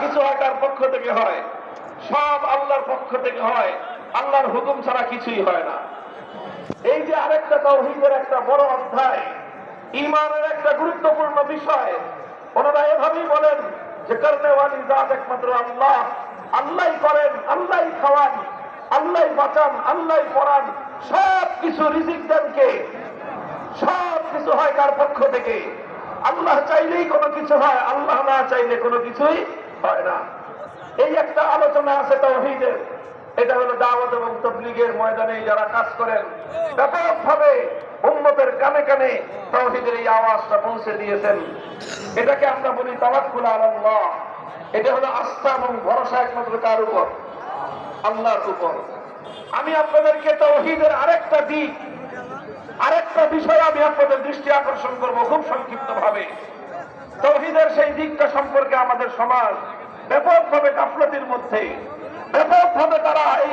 কিছু হয় কার পক্ষ থেকে হয়? সব আল্লাহর পক্ষ থেকে হয়। আল্লাহর হুকুম ছাড়া কিছুই হয় না। এই যে আরেকটা তাওহীদের একটা বড় অধ্যায়, ঈমানের একটা গুরুত্বপূর্ণ বিষয়। ওনারা এভাবেই বলেন যে করনেওয়ালি জাত একমাত্র আল্লাহ। আল্লাহই করেন, আল্লাহই খাওয়ান, আল্লাহই বাঁচান, আল্লাহই পড়ান। সব কিছু রিজিক দেন কে? সব কিছু হয় কার পক্ষ থেকে? আল্লাহ চাইলেই কোনো কিছু হয়, আল্লাহ না চাইলে কোনো কিছুই হয় না। এই একটা আলোচনা আছে তাওহীদের। এটা হলো দাওয়াত এবং তাবলীগের ময়দানে যারা কাজ করেন, ব্যাপকভাবে উম্মতের কানে কানে তাওহীদের এই আওয়াজটা পৌঁছে দিয়েছেন। এটাকে আমরা বলি তাওয়াক্কুল আলাল্লাহ। এটা হলো আস্থা এবং ভরসা একমাত্র কার উপর? আল্লাহর উপর। আমি আপনাদেরকে তাওহীদের আরেকটা দিক, আরেকটা বিষয় আমি আপনাদের দৃষ্টি আকর্ষণ করব খুব সংক্ষিপ্ত ভাবে। তাওহীদের সেই দিকটা সম্পর্কে আমাদের সমাজ ব্যাপকভাবে গাফলতি